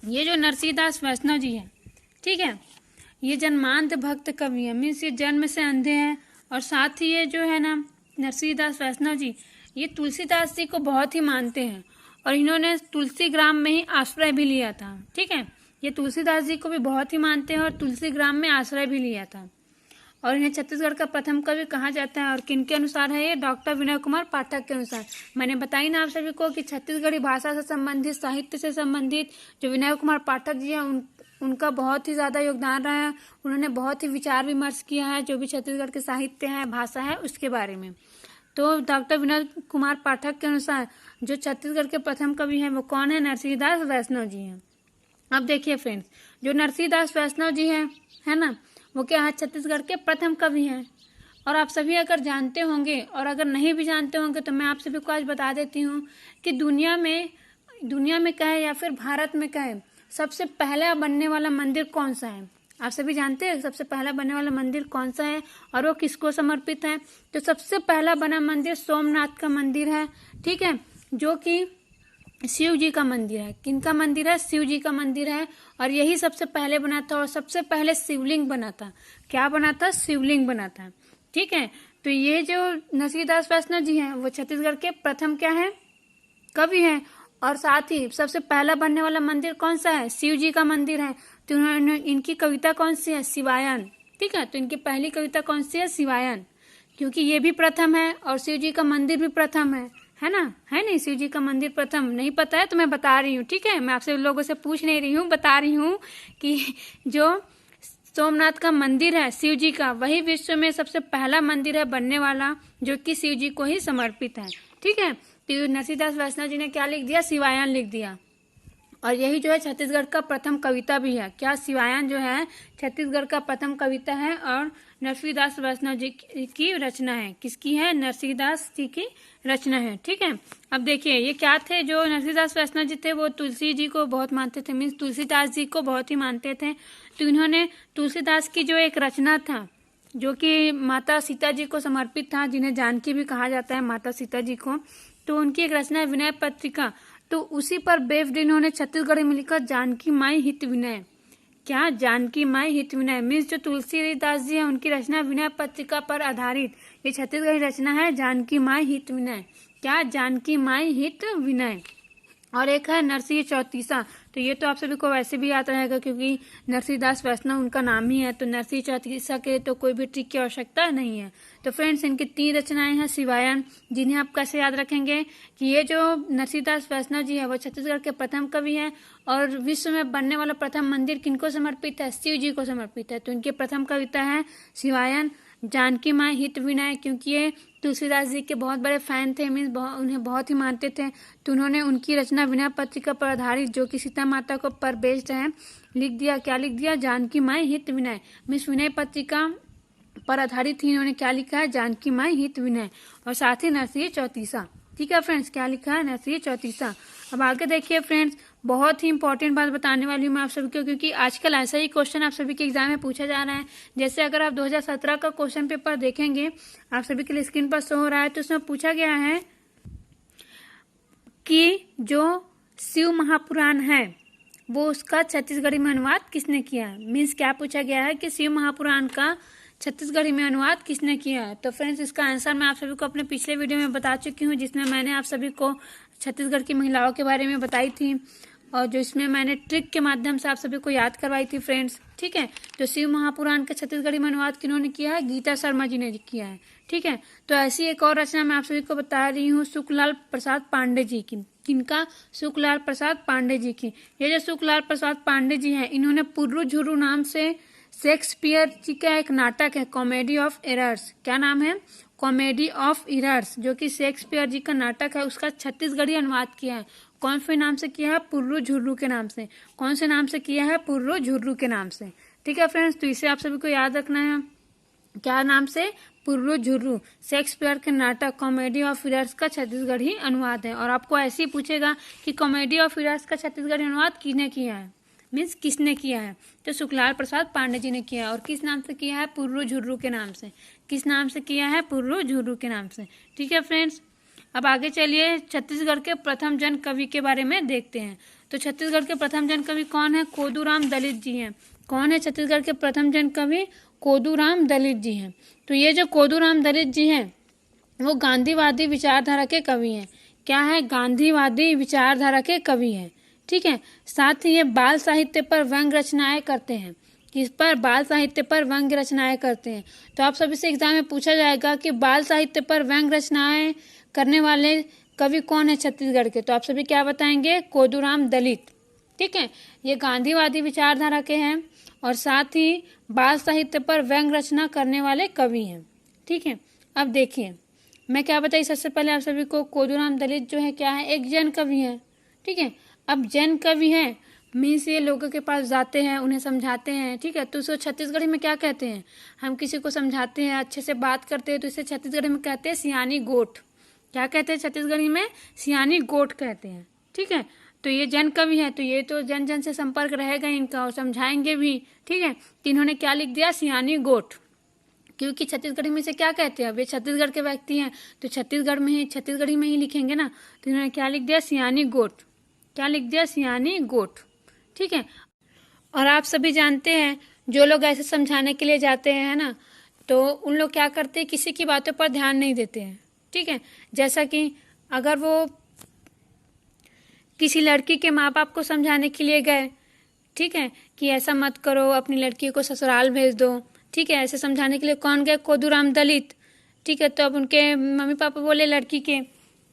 ये जो नरसिंहदास वैष्णव जी है, ठीक है, ये जन्मांध भक्त कवि है, मीन्स ये जन्म से अंधे हैं। और साथ ही ये जो है ना नरसिंहदास वैष्णव जी, ये तुलसीदास जी को बहुत ही मानते हैं और इन्होंने तुलसी ग्राम में ही आश्रय भी लिया था। ठीक है, ये तुलसीदास जी को भी बहुत ही मानते हैं और तुलसी ग्राम में आश्रय भी लिया था और इन्हें छत्तीसगढ़ का प्रथम कवि कहा जाता है। और किनके अनुसार है ये, डॉक्टर विनय कुमार पाठक के अनुसार। मैंने बताई ना आप सभी को कि छत्तीसगढ़ी भाषा से संबंधित, साहित्य से संबंधित जो विनय कुमार पाठक जी हैं उनका बहुत ही ज़्यादा योगदान रहा है। उन्होंने बहुत ही विचार विमर्श किया है जो भी छत्तीसगढ़ के साहित्य है, भाषा है, उसके बारे में। तो डॉक्टर विनय कुमार पाठक के अनुसार जो छत्तीसगढ़ के प्रथम कवि हैं वो कौन है, नरसिंहदास वैष्णव जी हैं। अब देखिए फ्रेंड्स, जो नरसिंहदास वैष्णव जी हैं, है ना, वो क्या है, छत्तीसगढ़ के प्रथम कवि हैं। और आप सभी अगर जानते होंगे और अगर नहीं भी जानते होंगे तो मैं आप सभी को आज बता देती हूँ कि दुनिया में कहे या फिर भारत में कहे सबसे पहला बनने वाला मंदिर कौन सा है। आप सभी जानते हैं सबसे पहला बनने वाला मंदिर कौन सा है और वो किसको समर्पित है? तो सबसे पहला बना मंदिर सोमनाथ का मंदिर है, ठीक है, जो कि शिव जी का मंदिर है। किनका मंदिर है? शिव जी का मंदिर है। और यही सबसे पहले बना था और सबसे पहले शिवलिंग बना था। क्या बना था? शिवलिंग बना था, ठीक है। तो ये जो नरसिंहदास वैष्णव जी हैं वो छत्तीसगढ़ के प्रथम क्या है? कवि हैं। और साथ ही सबसे पहला बनने वाला मंदिर कौन सा है? शिव जी का मंदिर है। तो उन्होंने इनकी कविता कौन सी है? शिवायन, ठीक है। तो इनकी पहली कविता कौन सी है? शिवायन, क्योंकि ये भी प्रथम है और शिव जी का मंदिर भी प्रथम है ना? है नहीं? शिव जी का मंदिर प्रथम नहीं पता है तो मैं बता रही हूँ, ठीक है। मैं आपसे लोगों से पूछ नहीं रही हूँ, बता रही हूँ कि जो सोमनाथ का मंदिर है शिव जी का, वही विश्व में सबसे पहला मंदिर है बनने वाला, जो कि शिव जी को ही समर्पित है, ठीक है। तो नरसिंहदास वैष्णव जी ने क्या लिख दिया? शिवायन लिख दिया। और यही जो है छत्तीसगढ़ का प्रथम कविता भी है। क्या? शिवायन जो है छत्तीसगढ़ का प्रथम कविता है और नरसिंहदास वैष्णव जी की रचना है। किसकी है? नरसिंहदास जी की रचना है, ठीक है। अब देखिए ये क्या थे? जो नरसिंहदास वैष्णव जी थे वो तुलसी जी को बहुत मानते थे, मीन्स तुलसीदास जी को बहुत ही मानते थे। तो इन्होंने तुलसीदास की जो एक रचना था जो कि माता सीता जी को समर्पित था, जिन्हें जानकी भी कहा जाता है माता सीता जी को, तो उनकी एक रचना है विनय पत्रिका। तो उसी पर बेस्ड इन्होंने छत्तीसगढ़ी में लिखा जानकी माई हित विनय। क्या? जानकी माई हित विनय मीन्स जो तुलसीदास जी है उनकी रचना विनय पत्रिका पर आधारित ये छत्तीसगढ़ी रचना है जानकी माई हित विनय। क्या? जानकी माई हित विनय। और एक है नरसिंह चौतीसा। तो ये तो आप सभी को वैसे भी याद रहेगा क्योंकि नरसिंहदास वैष्णव उनका नाम ही है। तो नरसिंह चौतीसा के तो कोई भी ट्रिक की आवश्यकता नहीं है। तो फ्रेंड्स इनकी 3 रचनाएं हैं शिवायन, जिन्हें आप कैसे याद रखेंगे कि ये जो नरसिंहदास वैष्णव जी है वो छत्तीसगढ़ के प्रथम कवि हैं और विश्व में बनने वाला प्रथम मंदिर किनको समर्पित है? शिव जी को समर्पित है। तो इनकी प्रथम कविता है शिवायन। जानकी माई हित विनय, क्योंकि ये तुलसीदास जी के बहुत बड़े फैन थे, मीन्स उन्हें बहुत ही मानते थे। तो उन्होंने उनकी रचना विनय पत्रिका पर आधारित जो कि सीता माता को पर बेस्ड है लिख दिया। क्या लिख दिया? जानकी माई हित विनय। मीन्स विनय पत्रिका पर आधारित ही इन्होंने क्या लिखा है? जानकी माई हित विनय। और साथ ही नरसिंह चौतीसा, ठीक है फ्रेंड्स। क्या लिखा है? नरसिंह चौतीसा। अब आगे देखिए फ्रेंड्स, बहुत ही इंपॉर्टेंट बात बताने वाली हूँ मैं आप सभी को, क्योंकि आजकल ऐसा ही क्वेश्चन आप सभी के एग्जाम में पूछा जा रहा है। जैसे अगर आप 2017 का क्वेश्चन पेपर देखेंगे, आप सभी के लिए स्क्रीन पर शो हो रहा है, तो उसमें पूछा गया है कि जो शिव महापुराण है वो उसका छत्तीसगढ़ी में अनुवाद किसने किया है। मीन्स क्या पूछा गया है कि शिव महापुराण का छत्तीसगढ़ी में अनुवाद किसने किया है। तो फ्रेंड्स इसका आंसर मैं आप सभी को अपने पिछले वीडियो में बता चुकी हूँ, जिसमें मैंने आप सभी को छत्तीसगढ़ की महिलाओं के बारे में बताई थी और जो इसमें मैंने ट्रिक के माध्यम से आप सभी को याद करवाई थी फ्रेंड्स, ठीक है। तो शिव महापुराण का छत्तीसगढ़ी में अनुवाद किन्होंने किया है? गीता शर्मा जी ने किया है, ठीक है। तो ऐसी एक और रचना मैं आप सभी को बता रही हूँ सुखलाल प्रसाद पांडे जी की। किनका? सुखलाल प्रसाद पांडे जी की। ये जो सुखलाल प्रसाद पांडे जी हैं इन्होंने पुर्रू झुर्रू नाम से शेक्सपियर जी का एक नाटक है कॉमेडी ऑफ एरर्स। क्या नाम है? कॉमेडी ऑफ एरर्स, जो कि शेक्सपियर जी का नाटक है, उसका छत्तीसगढ़ी अनुवाद किया है। कौन से नाम से किया है? पुर्रू झुर्रू के नाम से। कौन से नाम से किया है? पुर्रू झुर्रू के नाम से, ठीक है फ्रेंड्स। तो इसे आप सभी को याद रखना है। क्या नाम से? पुर्रू झुर्रू। शेक्सपियर के नाटक कॉमेडी ऑफ एरर्स का छत्तीसगढ़ी अनुवाद है। और आपको ऐसे ही पूछेगा कि कॉमेडी ऑफ एरर्स का छत्तीसगढ़ी अनुवाद किसने किया है, मीन्स किसने किया है। तो सुखलाल प्रसाद पांडे जी ने किया है। और किस नाम से किया है? पुर्रू झुर्रू के नाम से। किस नाम से किया है? पुर्रू झुर्रू के नाम से, ठीक है फ्रेंड्स। अब आगे चलिए छत्तीसगढ़ के प्रथम जन कवि के बारे में देखते हैं। तो छत्तीसगढ़ के प्रथम जन कवि कौन है? कोदूराम दलित जी हैं। कौन है छत्तीसगढ़ के प्रथम जन कवि? कोदूराम दलित जी हैं। तो ये जो कोदूराम दलित जी हैं वो गांधीवादी विचारधारा के कवि हैं। क्या है? गांधीवादी विचारधारा के कवि हैं, ठीक है। साथ ही ये बाल साहित्य पर व्यंग्य रचनाएं करते हैं। किस पर? बाल साहित्य पर व्यंग्य रचनाएं करते हैं। तो आप सभी से एग्जाम में पूछा जाएगा कि बाल साहित्य पर व्यंग्य रचनाएं करने वाले कवि कौन है छत्तीसगढ़ के। तो आप सभी क्या बताएंगे? कोदूराम दलित, ठीक है। ये गांधीवादी विचारधारा के हैं और साथ ही बाल साहित्य पर व्यंग्य रचना करने वाले कवि हैं, ठीक है। अब देखिए मैं क्या बताई सबसे पहले आप सभी को, कोदूराम दलित जो है क्या है? एक जन कवि है, ठीक है। अब जन कवि है मीन्स ये लोगों के पास जाते हैं, उन्हें समझाते हैं, ठीक है। तो उसको छत्तीसगढ़ी में क्या कहते हैं? हम किसी को समझाते हैं, अच्छे से बात करते हैं, तो इसे छत्तीसगढ़ी में कहते हैं सियानी गोठ। क्या कहते हैं छत्तीसगढ़ी में? सियानी गोठ कहते हैं, ठीक है। तो ये जन कवि है, तो ये तो जन जन से संपर्क रहेगा इनका और समझाएंगे भी। ठीक है, तो इन्होंने क्या लिख दिया, सियानी गोट, क्योंकि छत्तीसगढ़ी में से क्या कहते हैं, अब ये छत्तीसगढ़ के व्यक्ति हैं तो छत्तीसगढ़ी में ही लिखेंगे ना। तो इन्होंने क्या लिख दिया, सियानी गोट। क्या लिख दिया, सियानी गोट। ठीक है, और आप सभी जानते हैं जो लोग ऐसे समझाने के लिए जाते हैं, है ना, तो उन लोग क्या करते हैं, किसी की बातों पर ध्यान नहीं देते हैं। ठीक है, जैसा कि अगर वो किसी लड़की के माँ बाप को समझाने के लिए गए, ठीक है, कि ऐसा मत करो, अपनी लड़की को ससुराल भेज दो। ठीक है, ऐसे समझाने के लिए कौन गए, कोदूराम दलित। ठीक है, तो अब उनके मम्मी पापा बोले लड़की के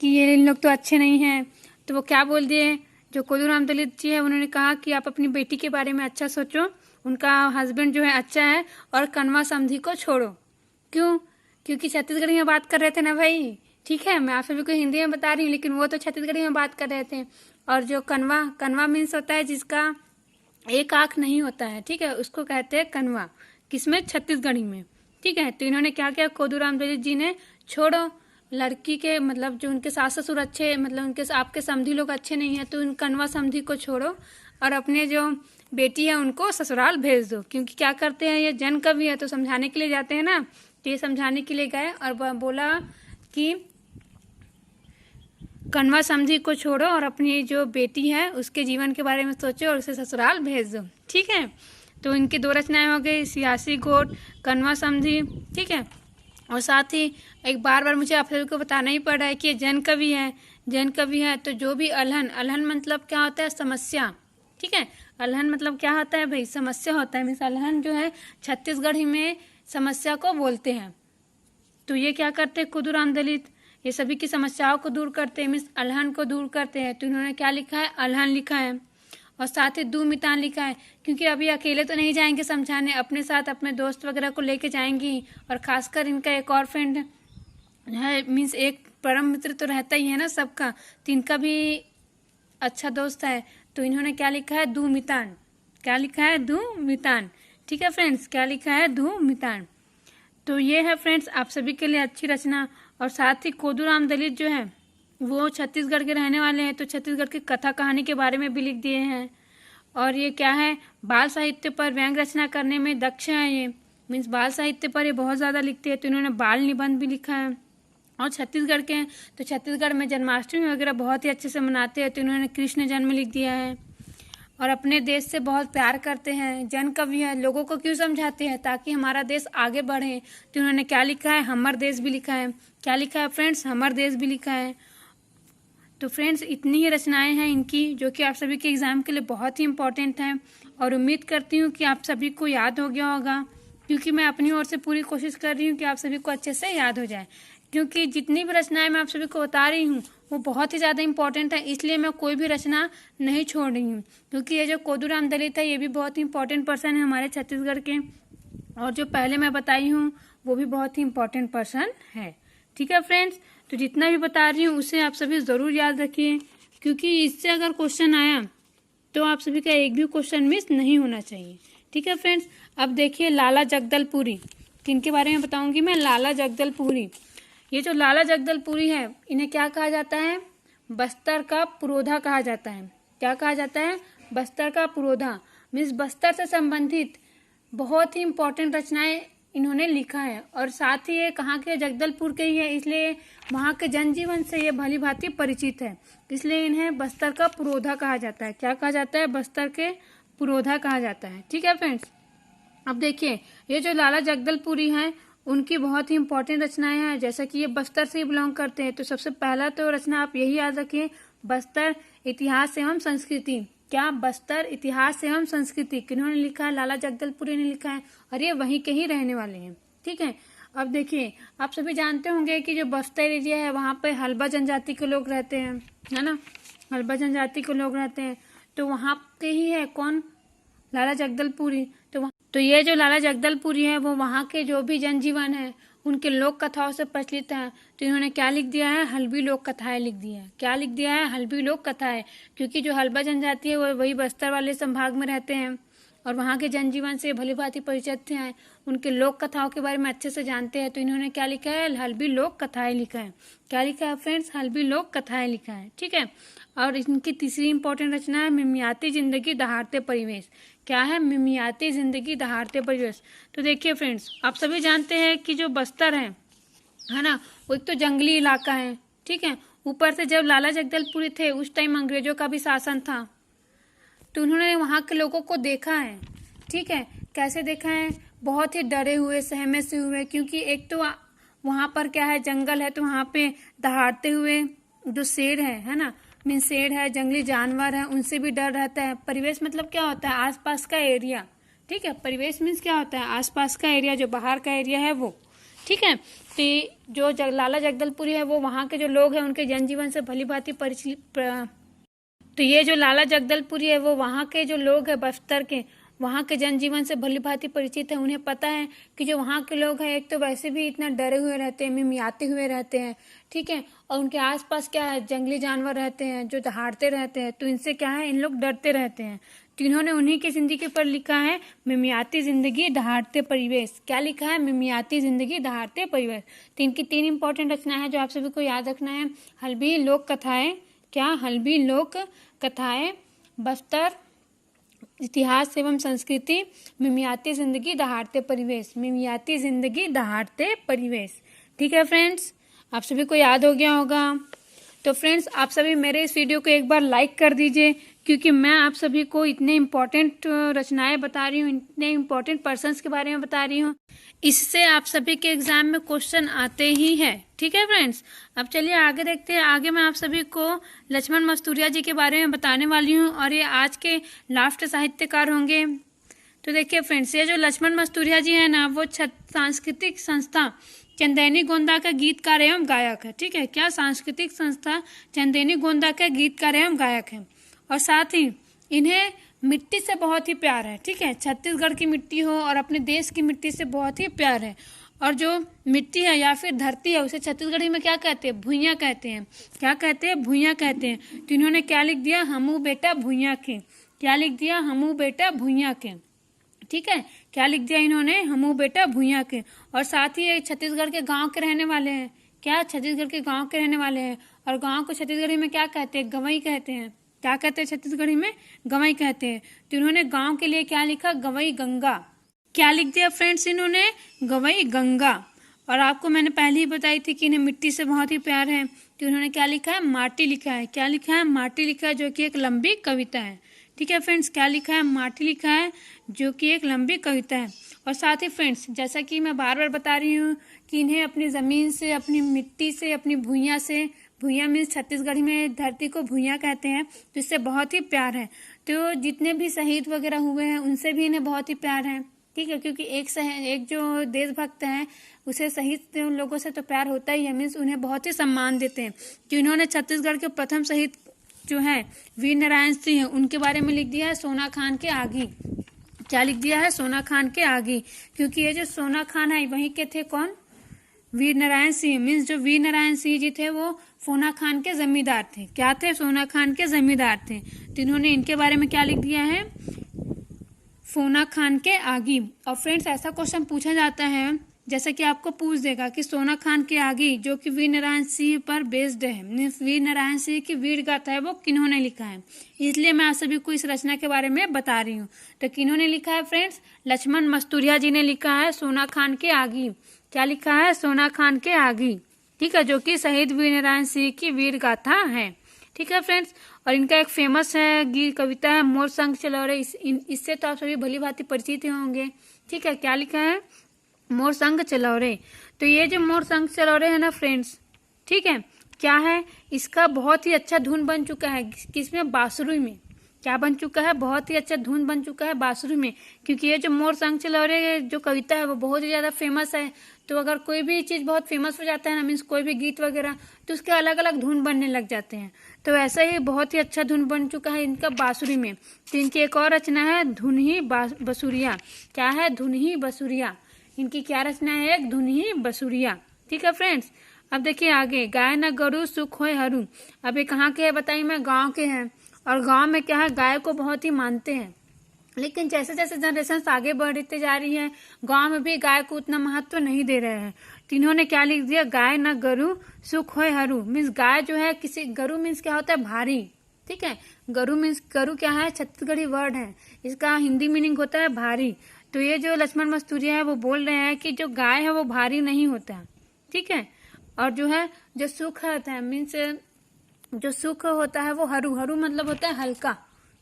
कि ये इन लोग तो अच्छे नहीं हैं, तो वो क्या बोल दिए, जो कोदूराम दलित जी है उन्होंने कहा कि आप अपनी बेटी के बारे में अच्छा सोचो, उनका हस्बैंड जो है अच्छा है, और कनवा समधी को छोड़ो। क्यों, क्योंकि छत्तीसगढ़ी में बात कर रहे थे ना भाई। ठीक है, मैं आप सभी को हिंदी में बता रही हूँ, लेकिन वो तो छत्तीसगढ़ी में बात कर रहे थे। और जो कनवा मीन्स होता है जिसका एक आंख नहीं होता है। ठीक है, उसको कहते हैं कनवा, किसमें, छत्तीसगढ़ी में। ठीक है, तो इन्होंने क्या किया, कोदूराम दलित जी ने, छोड़ो लड़की के, मतलब जो उनके सास ससुर अच्छे, मतलब उनके आपके समधी लोग अच्छे नहीं है, तो उन कनवा समधी को छोड़ो और अपने जो बेटी है उनको ससुराल भेज दो। क्योंकि क्या करते हैं, ये जन कवि है तो समझाने के लिए जाते हैं ना, तो ये समझाने के लिए गए और बोला कि कनवा समधी को छोड़ो और अपनी जो बेटी है उसके जीवन के बारे में सोचो और उसे ससुराल भेज दो। ठीक है, तो इनकी दो रचनाएं हो गई, सियासी गोट, कनवा समधी। ठीक है, और साथ ही एक बार मुझे आप सभी को बताना ही पड़ रहा है कि ये जन कवि है। जन कवि है तो जो भी अलहन मतलब क्या होता है, समस्या। ठीक है, अलहन मतलब क्या होता है भाई, समस्या होता है। मीन्स अलहन जो है छत्तीसगढ़ी में समस्या को बोलते हैं। तो ये क्या करते हैं, कोदूराम दलित, ये सभी की समस्याओं को दूर करते हैं, मीन्स अलहन को दूर करते हैं। तो इन्होंने क्या लिखा है, अलहन लिखा है, और साथ ही दू मितान लिखा है, क्योंकि अभी अकेले तो नहीं जाएंगे समझाने, अपने साथ अपने दोस्त वगैरह को लेके जाएंगी। और खासकर इनका एक और फ्रेंड है, मीन्स एक परम मित्र तो रहता ही है ना सबका, तो इनका भी अच्छा दोस्त है। तो इन्होंने क्या लिखा है, दू मितान। क्या लिखा है, दू मितान। ठीक है फ्रेंड्स, क्या लिखा है, दू मितान। तो ये है फ्रेंड्स आप सभी के लिए अच्छी रचना। और साथ ही कोदूराम दलित जो है वो छत्तीसगढ़ के रहने वाले हैं, तो छत्तीसगढ़ की कथा कहानी के बारे में भी लिख दिए हैं। और ये क्या है, बाल साहित्य पर व्यंग रचना करने में दक्ष है ये, मीन्स बाल साहित्य पर ये बहुत ज़्यादा लिखते हैं। तो इन्होंने बाल निबंध भी लिखा है। और छत्तीसगढ़ के हैं तो छत्तीसगढ़ में जन्माष्टमी वगैरह बहुत ही अच्छे से मनाते हैं, तो इन्होंने कृष्ण जन्म लिख दिया है। और अपने देश से बहुत प्यार करते हैं, जन कवि है, लोगों को क्यों समझाते हैं, ताकि हमारा देश आगे बढ़े। तो उन्होंने क्या लिखा है, हमर देश भी लिखा है। क्या लिखा है फ्रेंड्स, हमर देश भी लिखा है। तो फ्रेंड्स इतनी ही रचनाएं हैं इनकी, जो कि आप सभी के एग्जाम के लिए बहुत ही इंपॉर्टेंट हैं। और उम्मीद करती हूँ कि आप सभी को याद हो गया होगा, क्योंकि मैं अपनी ओर से पूरी कोशिश कर रही हूँ कि आप सभी को अच्छे से याद हो जाए। क्योंकि जितनी भी रचनाएं मैं आप सभी को बता रही हूँ वो बहुत ही ज़्यादा इंपॉर्टेंट है, इसलिए मैं कोई भी रचना नहीं छोड़ रही हूँ। क्योंकि ये जो कोदूराम दलित है ये भी बहुत ही इंपॉर्टेंट पर्सन है हमारे छत्तीसगढ़ के, और जो पहले मैं बताई हूँ वो भी बहुत ही इंपॉर्टेंट पर्सन है। ठीक है फ्रेंड्स, तो जितना भी बता रही हूँ उसे आप सभी ज़रूर याद रखिए, क्योंकि इससे अगर क्वेश्चन आया तो आप सभी का एक भी क्वेश्चन मिस नहीं होना चाहिए। ठीक है फ्रेंड्स, अब देखिए लाला जगदलपुरी, किनके बारे में बताऊंगी मैं, लाला जगदलपुरी। ये जो लाला जगदलपुरी है इन्हें क्या कहा जाता है, बस्तर का पुरोधा कहा जाता है। क्या कहा जाता है, बस्तर का पुरोधा। मीन्स बस्तर से संबंधित बहुत ही इंपॉर्टेंट रचनाएं इन्होंने लिखा है। और साथ ही ये कहाँ के, जगदलपुर के ही है, इसलिए वहाँ के जनजीवन से ये भली भांति परिचित है, इसलिए इन्हें बस्तर का पुरोधा कहा जाता है। क्या कहा जाता है, बस्तर के पुरोधा कहा जाता है। ठीक है फ्रेंड्स, अब देखिए ये जो लाला जगदलपुरी हैं उनकी बहुत ही इंपॉर्टेंट रचनाएं हैं, जैसा कि ये बस्तर से ही बिलोंग करते हैं। तो सबसे पहला तो रचना आप यही याद रखिए, बस्तर इतिहास एवं संस्कृति। क्या, बस्तर इतिहास एवं संस्कृति किन्होंने लिखा है, लाला जगदलपुरी ने लिखा है, और ये वहीं के ही रहने वाले हैं। ठीक है, अब देखिए आप सभी जानते होंगे कि जो बस्तर एरिया है वहाँ पे हल्बा जनजाति के लोग रहते हैं, है ना, हल्बा जनजाति के लोग रहते हैं। तो वहाँ के ही है कौन, लाला जगदलपुरी। तो ये जो लाला जगदलपुरी है वो वहाँ के जो भी जनजीवन है उनके लोक कथाओं से प्रचलित है। तो इन्होंने क्या लिख दिया है, हल्बी लोक कथाएं लिख दिया है। क्या लिख दिया है, हल्बी लोक कथाएं, क्योंकि जो हल्बा जनजाति है वो वही बस्तर वाले संभाग में रहते हैं। और वहाँ के जनजीवन से भली भांति परिचित हैं, उनके लोक कथाओं के बारे में अच्छे से जानते हैं। तो इन्होंने क्या लिखा है, हल्बी लोक कथाएं लिखा है। क्या लिखा है फ्रेंड्स, हल्बी लोक कथाएं लिखा है। ठीक है, और इनकी तीसरी इंपॉर्टेंट रचना है मिमियाती जिंदगी दहाड़ते परिवेश। क्या है, मिमियाती जिंदगी दहाड़ते परिवेश। तो देखिए फ्रेंड्स, आप सभी जानते हैं कि जो बस्तर है ना, वो एक तो जंगली इलाका है। ठीक है, ऊपर से जब लाला जगदलपुरी थे उस टाइम अंग्रेजों का भी शासन था, तो उन्होंने वहाँ के लोगों को देखा है। ठीक है, कैसे देखा है, बहुत ही डरे हुए, सहमे से हुए, क्योंकि एक तो वहाँ पर क्या है, जंगल है, तो वहाँ पे दहाड़ते हुए जो शेर है ना, मीन शेर है, जंगली जानवर है, उनसे भी डर रहता है। परिवेश मतलब क्या होता है, आसपास का एरिया। ठीक है, परिवेश मीन्स क्या होता है, आसपास का एरिया, जो बाहर का एरिया है वो। ठीक है, तो जो लाला जगदलपुरी है वो वहाँ के जो लोग हैं उनके जनजीवन से भली भांति परिचित। तो ये जो लाला जगदलपुरी है वो वहाँ के जो लोग हैं बस्तर के, वहाँ के जनजीवन से भली भांति परिचित है। उन्हें पता है कि जो वहाँ के लोग हैं एक तो वैसे भी इतना डरे हुए रहते हैं, मिमियाते हुए रहते हैं। ठीक है, और उनके आसपास क्या है, जंगली जानवर रहते हैं जो दहाड़ते रहते हैं, तो इनसे क्या है, इन लोग डरते रहते हैं। तो इन्होंने उन्हीं की जिंदगी पर लिखा है मिमियाती जिंदगी दहाड़ते परिवेश। क्या लिखा है, मिमियाती जिंदगी दहाड़ते परिवेश। तो इनकी 3 इंपॉर्टेंट रचना है जो आप सभी को याद रखना है। हल्बी लोक कथाएं, क्या, हल्बी लोक कथाएं, बस्तर इतिहास एवं संस्कृति, मिमियाती जिंदगी दहाड़ते परिवेश, मिमियाती जिंदगी दहाड़ते परिवेश। ठीक है फ्रेंड्स, आप सभी को याद हो गया होगा। तो फ्रेंड्स, आप सभी मेरे इस वीडियो को एक बार लाइक कर दीजिए, क्योंकि मैं आप सभी को इतने इम्पोर्टेंट रचनाएं बता रही हूँ, इतने इम्पोर्टेंट पर्सन्स के बारे में बता रही हूँ, इससे आप सभी के एग्जाम में क्वेश्चन आते ही हैं। ठीक है फ्रेंड्स, अब चलिए आगे देखते हैं। आगे मैं आप सभी को लक्ष्मण मस्तूरिया जी के बारे में बताने वाली हूँ, और ये आज के लास्ट साहित्यकार होंगे। तो देखिए फ्रेंड्स, ये जो लक्ष्मण मस्तूरिया जी है ना, वो सांस्कृतिक संस्था चंदेनी गोंदा का गीतकार एवं गायक है। ठीक है, क्या, सांस्कृतिक संस्था चंदेनी गोंदा का गीतकार एवं गायक है। और साथ ही इन्हें मिट्टी से बहुत ही प्यार है। ठीक है, छत्तीसगढ़ की मिट्टी हो और अपने देश की मिट्टी से बहुत ही प्यार है। और जो मिट्टी है या फिर धरती है उसे छत्तीसगढ़ी में क्या कहते हैं, भुइयाँ कहते हैं। क्या कहते हैं, भुइयाँ कहते हैं। तो इन्होंने क्या लिख दिया, हमू बेटा भुइयाँ के। क्या लिख दिया, हमू बेटा भुइयाँ के। ठीक है, क्या लिख दिया इन्होंने, हमू बेटा भुइयाँ के। और साथ ही ये छत्तीसगढ़ के गांव के रहने वाले हैं। क्या, छत्तीसगढ़ के गांव के रहने वाले हैं। और गांव को छत्तीसगढ़ी में क्या कहते हैं, गवई कहते हैं। क्या कहते हैं छत्तीसगढ़ी में, गवई कहते हैं। तो इन्होंने गांव के लिए क्या लिखा, गवई गंगा। क्या लिख दिया फ्रेंड्स इन्होंने, गवई गंगा। और आपको मैंने पहले ही बताई थी कि इन्हें मिट्टी से बहुत ही प्यार है, तो इन्होंने क्या लिखा है, माटी लिखा है। क्या लिखा है, माटी लिखा है, जो कि एक लंबी कविता है। ठीक है फ्रेंड्स, क्या लिखा है, माटी लिखा है, जो कि एक लंबी कविता है। और साथ ही फ्रेंड्स, जैसा कि मैं बार बार बता रही हूँ कि इन्हें अपनी ज़मीन से, अपनी मिट्टी से, अपनी भुइयाँ से, भुइयाँ मीन्स छत्तीसगढ़ी में धरती को भुइयाँ कहते हैं, तो इससे बहुत ही प्यार है। तो जितने भी शहीद वगैरह हुए हैं उनसे भी इन्हें बहुत ही प्यार है। ठीक है, क्योंकि एक जो देशभक्त है उसे शहीद लोगों से तो प्यार होता ही है, मीन्स उन्हें बहुत ही सम्मान देते हैं। तो इन्होंने छत्तीसगढ़ के प्रथम शहीद जो है वीर नारायण सिंह है, उनके बारे में लिख दिया है सोना खान के आगी। क्या लिख दिया है, सोना खान के आगी। क्योंकि ये जो सोना खान है वहीं के थे कौन, वीर नारायण सिंह। मीन्स जो वीर नारायण सिंह जी थे वो सोना खान के जमींदार थे। क्या थे, सोना खान के जमींदार थे। तो इन्होंने इनके बारे में क्या लिख दिया है, सोना खान के आगी। और फ्रेंड्स, ऐसा क्वेश्चन पूछा जाता है जैसे कि आपको पूछ देगा कि सोना खान के आगी जो कि वीर नारायण सिंह पर बेस्ड है, मीन्स वीर नारायण सिंह की वीर गाथा है, वो किन्होंने लिखा है। इसलिए मैं आप सभी को इस रचना के बारे में बता रही हूँ। तो किन्होंने लिखा है फ्रेंड्स, लक्ष्मण मस्तूरिया जी ने लिखा है सोना खान के आगी। क्या लिखा है, सोना खान के आगी। ठीक है, जो कि शहीद वीर नारायण सिंह की वीर गाथा है। ठीक है फ्रेंड्स, और इनका एक फेमस है गीत कविता है मोर संग चलौरे। इससे तो आप सभी भली भांति परिचित होंगे। ठीक है, क्या लिखा है, मोर संग चलौरे। तो ये जो मोर संग चलौरे है ना फ्रेंड्स, ठीक है, क्या है, इसका बहुत ही अच्छा धुन बन चुका है। किसमें, बांसुरी में। क्या बन चुका है, बहुत ही अच्छा धुन बन चुका है बांसुरी में। क्योंकि ये जो मोर संग चलौरे जो कविता है वो बहुत ही ज्यादा फेमस है। तो अगर कोई भी चीज बहुत फेमस हो जाता है ना, मीन्स कोई भी गीत वगैरह, तो उसके अलग अलग धुन बनने लग जाते हैं। तो ऐसा ही बहुत ही अच्छा धुन बन चुका है इनका बांसुरी में। तो इनकी एक और रचना है धुन ही बसुरिया। क्या है, धुन ही बसुरिया। इनकी क्या रचना है, एक धुन ही बसुरिया। ठीक है फ्रेंड्स, अब देखिए आगे, गाय न गरु सुख होय हरू। अब ये कहाँ के है बताइए, मैं गाँव के हैं। और गांव में क्या है, गाय को बहुत ही मानते हैं। लेकिन जैसे जैसे जनरेशन आगे बढ़ती जा रही है, गांव में भी गाय को उतना महत्व नहीं दे रहे हैं। तो इन्होंने क्या लिख दिया, गाय न गरु सुख होय हरू। मीन्स गाय जो है किसी, गरु मीन्स क्या होता है, भारी। ठीक है, गरु मीन्स, गरु क्या है, छत्तीसगढ़ी वर्ड है, इसका हिंदी मीनिंग होता है भारी। तो ये जो लक्ष्मण मस्तूरिया है वो बोल रहे हैं कि जो गाय है वो भारी नहीं होता है। ठीक है, और जो है जो सुख होता है, मीन्स जो सुख होता है वो हरू, हरू मतलब होता है हल्का।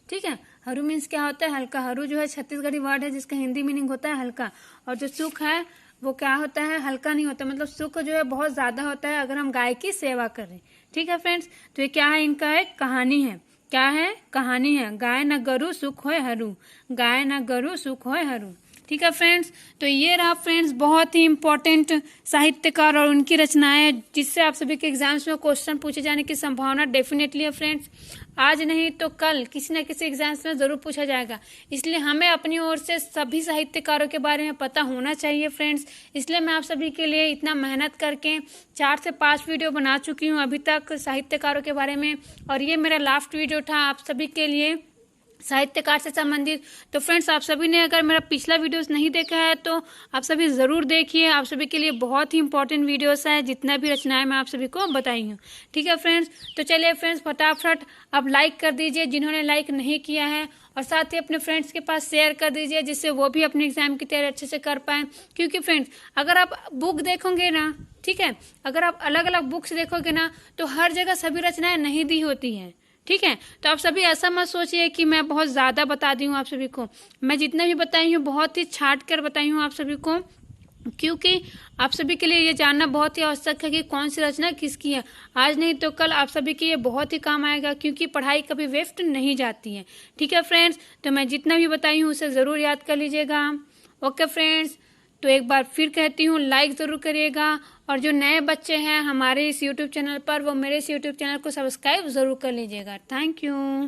ठीक है, हरू मीन्स क्या होता है, हल्का। हरू जो है छत्तीसगढ़ी वर्ड है जिसका हिंदी मीनिंग होता है हल्का। और जो सुख है वो क्या होता है, हल्का नहीं होता, मतलब सुख जो है बहुत ज्यादा होता है अगर हम गाय की सेवा करें। ठीक है फ्रेंड्स, तो ये क्या है, इनका एक कहानी है। क्या है, कहानी है, गाय न गरु सुख होय हरू, गाय न गरु सुख होय हरू। ठीक है फ्रेंड्स, तो ये रहा फ्रेंड्स बहुत ही इंपॉर्टेंट साहित्यकार और उनकी रचनाएं, जिससे आप सभी के एग्जाम्स में क्वेश्चन पूछे जाने की संभावना डेफिनेटली है फ्रेंड्स। आज नहीं तो कल किसी न किसी एग्जाम्स में जरूर पूछा जाएगा, इसलिए हमें अपनी ओर से सभी साहित्यकारों के बारे में पता होना चाहिए फ्रेंड्स। इसलिए मैं आप सभी के लिए इतना मेहनत करके 4 से 5 वीडियो बना चुकी हूँ अभी तक साहित्यकारों के बारे में, और ये मेरा लास्ट वीडियो था आप सभी के लिए साहित्यकार से संबंधित। तो फ्रेंड्स, आप सभी ने अगर मेरा पिछला वीडियोस नहीं देखा है तो आप सभी ज़रूर देखिए, आप सभी के लिए बहुत ही इंपॉर्टेंट वीडियोस है, जितना भी रचनाएं मैं आप सभी को बताई हूँ। ठीक है फ्रेंड्स, तो चलिए फ्रेंड्स फटाफट अब लाइक कर दीजिए जिन्होंने लाइक नहीं किया है, और साथ ही अपने फ्रेंड्स के पास शेयर कर दीजिए जिससे वो भी अपने एग्जाम की तैयारी अच्छे से कर पाएँ। क्योंकि फ्रेंड्स अगर आप बुक देखोगे ना, ठीक है, अगर आप अलग अलग बुक्स देखोगे ना तो हर जगह सभी रचनाएं नहीं दी होती हैं। ठीक है, तो आप सभी ऐसा मत सोचिए कि मैं बहुत ज़्यादा बता दी हूँ आप सभी को। मैं जितना भी बताई हूँ बहुत ही छांट कर बताई हूँ आप सभी को, क्योंकि आप सभी के लिए ये जानना बहुत ही आवश्यक है कि कौन सी रचना किसकी है। आज नहीं तो कल आप सभी के ये बहुत ही काम आएगा, क्योंकि पढ़ाई कभी वेस्ट नहीं जाती है। ठीक है फ्रेंड्स, तो मैं जितना भी बताई हूँ उसे ज़रूर याद कर लीजिएगा। ओके फ्रेंड्स, तो एक बार फिर कहती हूँ लाइक ज़रूर करिएगा, और जो नए बच्चे हैं हमारे इस यूट्यूब चैनल पर वो मेरे इस यूट्यूब चैनल को सब्सक्राइब ज़रूर कर लीजिएगा। Thank you.